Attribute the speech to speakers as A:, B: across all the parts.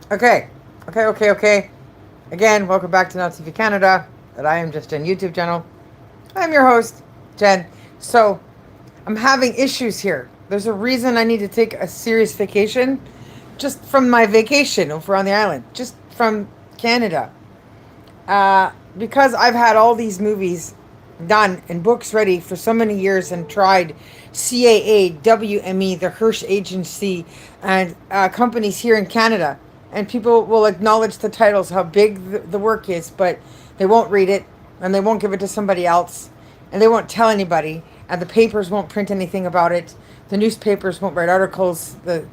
A: Okay, okay. Again, welcome back to Now TV Canada. That I am just Jen YouTube channel. I'm your host, Jen. So I'm having issues here. There's a reason I need to take a serious vacation, just from my vacation over on the island, just from Canada. Because I've had all these movies done and books ready for so many years and tried CAA, WME, the Hirsch Agency, and companies here in Canada. And people will acknowledge the titles, how big the work is, but they won't read it and they won't give it to somebody else and they won't tell anybody. And the papers won't print anything about it. The newspapers won't write articles. The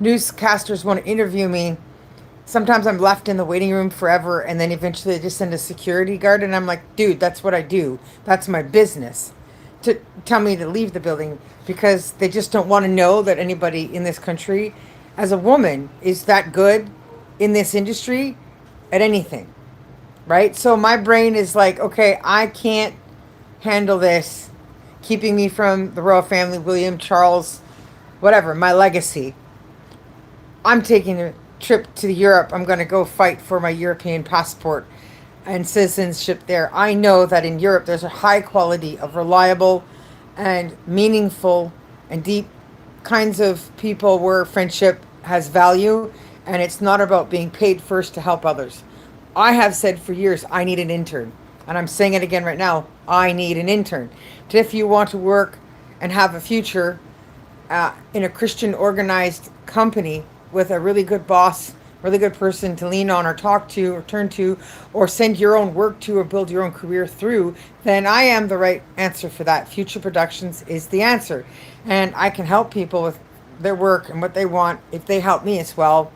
A: newscasters won't interview me. Sometimes I'm left in the waiting room forever, and then eventually they just send a security guard, and I'm like, dude, that's what I do. That's my business. To tell me to leave the building because they just don't want to know that anybody in this country, as a woman, is that good in this industry at anything, right? So my brain is like, okay, I can't handle this, keeping me from the royal family, William, Charles, whatever, my legacy. I'm taking a trip to Europe. I'm going to go fight for my European passport and citizenship there. I know that in Europe there's a high quality of reliable and meaningful and deep kinds of people where friendship has value and it's not about being paid first to help others. I have said for years I need an intern. And I'm saying it again right now. I need an intern. If you want to work and have a future in a Christian organized company with a really good boss, really good person to lean on or talk to or turn to or send your own work to or build your own career through, then I am the right answer for that. Future Productions is the answer. And I can help people with their work and what they want if they help me as well,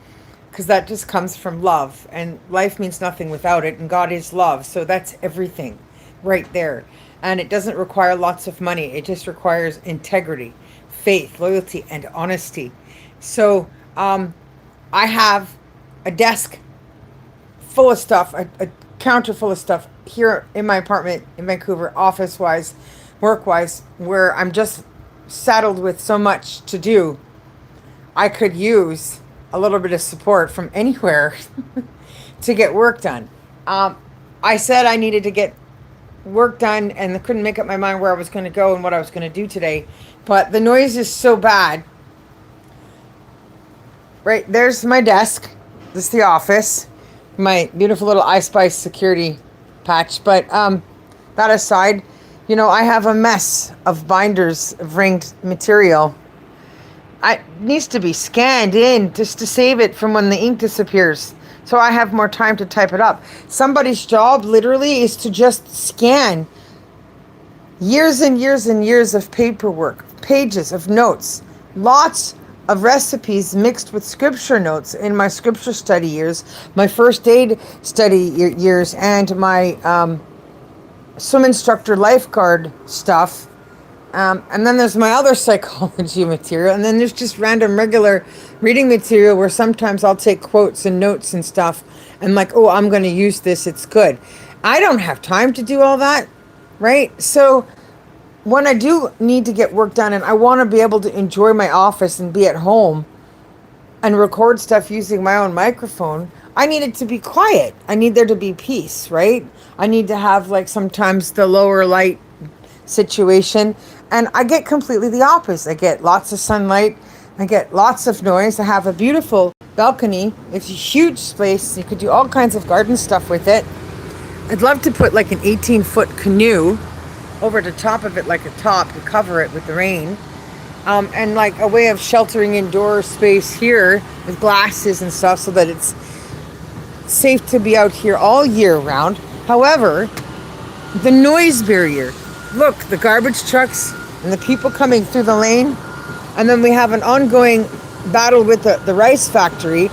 A: because that just comes from love. And life means nothing without it. And God is love. So that's everything right there. And it doesn't require lots of money, it just requires integrity, faith, loyalty, and honesty. So I have a desk full of stuff, a counter full of stuff here in my apartment in Vancouver, office wise, work wise, where I'm just saddled with so much to do. I could use a little bit of support from anywhere to get work done. I said I needed to get work done and I couldn't make up my mind where I was going to go and what I was going to do today. But the noise is so bad. Right, there's my desk. This is the office. My beautiful little iSpice security patch. But that aside, I have a mess of binders of ringed material. It needs to be scanned in just to save it from when the ink disappears. So I have more time to type it up. Somebody's job literally is to just scan years and years and years of paperwork, pages of notes, lots of recipes mixed with scripture notes in my scripture study years, my first aid study years, and my swim instructor lifeguard stuff. And then there's my other psychology material. And then there's just random regular reading material where sometimes I'll take quotes and notes and stuff. And like, oh, I'm going to use this. It's good. I don't have time to do all that. Right. So when I do need to get work done and I want to be able to enjoy my office and be at home and record stuff using my own microphone, I need it to be quiet. I need there to be peace. Right. I need to have like sometimes the lower light situation. And I get completely the opposite. I get lots of sunlight. I get lots of noise. I have a beautiful balcony. It's a huge space. You could do all kinds of garden stuff with it. I'd love to put like an 18-foot canoe over the top of it, like a top to cover it with the rain. And like a way of sheltering indoor space here with glasses and stuff so that it's safe to be out here all year round. However, the noise barrier. Look, the garbage trucks and the people coming through the lane. And then we have an ongoing battle with the rice factory,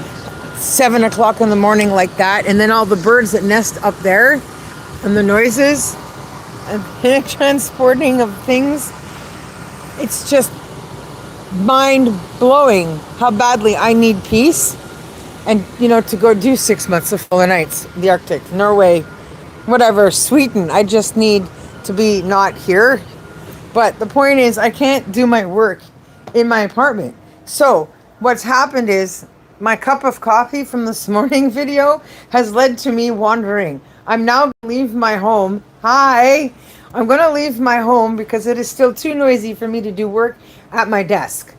A: 7 o'clock in the morning like that. And then all the birds that nest up there and the noises and the transporting of things. It's just mind blowing how badly I need peace. And, to go do 6 months of polar nights, the Arctic, Norway, whatever, Sweden. I just need to be not here. But the point is I can't do my work in my apartment. So what's happened is My cup of coffee from this morning video has led to me wandering. I'm now going to leave my home. Hi! I'm going to leave my home because it is still too noisy for me to do work at my desk.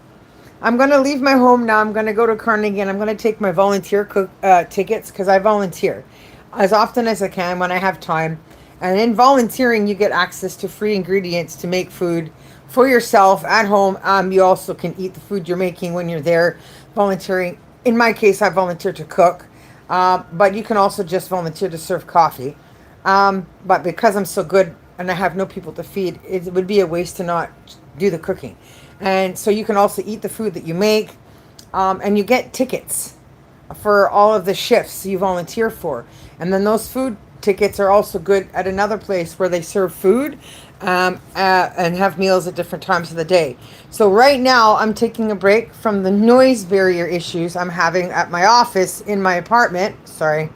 A: I'm going to leave my home now. I'm going to go to Carnegie and I'm going to take my volunteer tickets because I volunteer as often as I can when I have time. And in volunteering, you get access to free ingredients to make food for yourself at home. You also can eat the food you're making when you're there volunteering. In my case, I volunteer to cook, but you can also just volunteer to serve coffee. But because I'm so good and I have no people to feed, it would be a waste to not do the cooking. And so you can also eat the food that you make, and you get tickets for all of the shifts you volunteer for. And then those food tickets are also good at another place where they serve food and have meals at different times of the day. So right now I'm taking a break from the noise barrier issues I'm having at my office in my apartment. Sorry.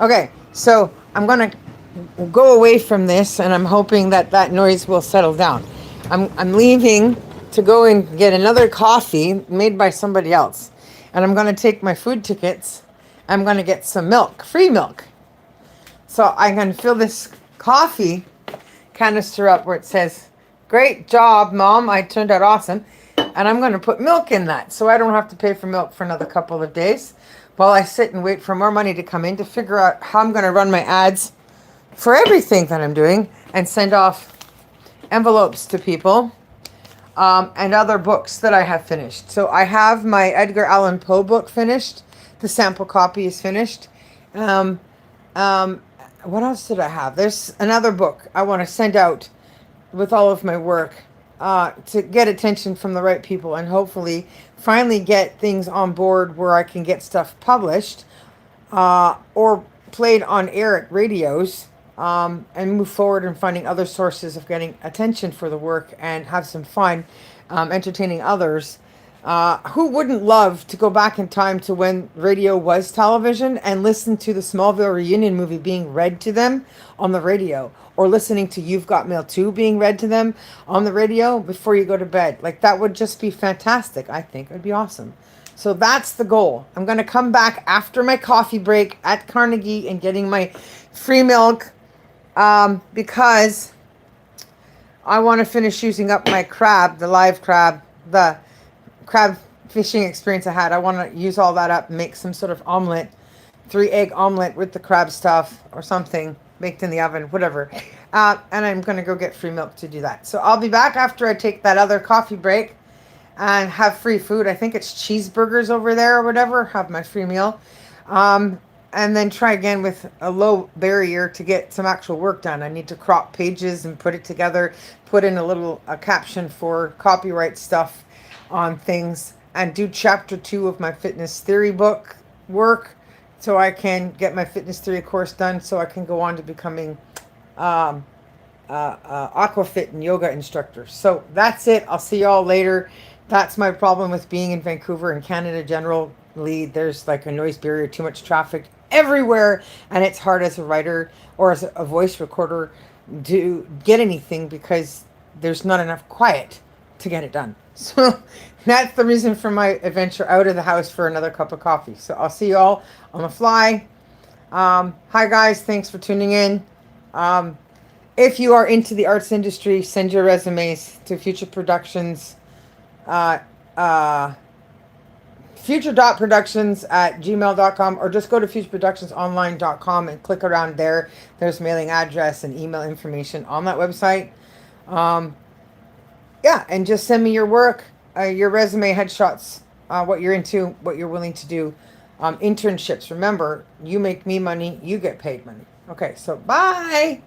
A: Okay, so I'm going to go away from this and I'm hoping that that noise will settle down. I'm leaving to go and get another coffee made by somebody else. And I'm going to take my food tickets. I'm going to get some milk, free milk. So I'm going to fill this coffee canister up where it says, "Great job, Mom. I turned out awesome." And I'm going to put milk in that so I don't have to pay for milk for another couple of days while I sit and wait for more money to come in to figure out how I'm going to run my ads for everything that I'm doing and send off envelopes to people, and other books that I have finished. So I have my Edgar Allan Poe book finished. The sample copy is finished. Um, what else did I have? There's another book I want to send out with all of my work to get attention from the right people and hopefully finally get things on board where I can get stuff published or played on air at radios, and move forward in finding other sources of getting attention for the work and have some fun entertaining others. Who wouldn't love to go back in time to when radio was television and listen to the Smallville reunion movie being read to them on the radio, or listening to You've Got Mail 2 being read to them on the radio before you go to bed? Like, that would just be fantastic. I think it would be awesome. So that's the goal. I'm going to come back after my coffee break at Carnegie and getting my free milk, because I want to finish using up my crab, the live crab, the crab fishing experience I had. I want to use all that up and make some sort of omelet, 3-egg omelet with the crab stuff or something baked in the oven, whatever. And I'm going to go get free milk to do that. So I'll be back after I take that other coffee break and have free food. I think it's cheeseburgers over there or whatever. Have my free meal. And then try again with a low barrier to get some actual work done. I need to crop pages and put it together, put in a caption for copyright stuff on things, and do chapter 2 of my fitness theory book work so I can get my fitness theory course done so I can go on to becoming aquafit and yoga instructor. So that's it. I'll see y'all later. That's my problem with being in Vancouver and Canada generally. There's like a noise barrier, too much traffic everywhere, and it's hard as a writer or as a voice recorder to get anything because there's not enough quiet to get it done. So that's the reason for my adventure out of the house for another cup of coffee. So I'll see you all on the fly. Hi guys, thanks for tuning in. If you are into the arts industry, send your resumes to Future Productions, future.productions@gmail.com, or just go to futureproductionsonline.com and click around there. There's mailing address and email information on that website. Yeah, and just send me your work, your resume, headshots, what you're into, what you're willing to do. Internships. Remember, you make me money, you get paid money. Okay, so bye.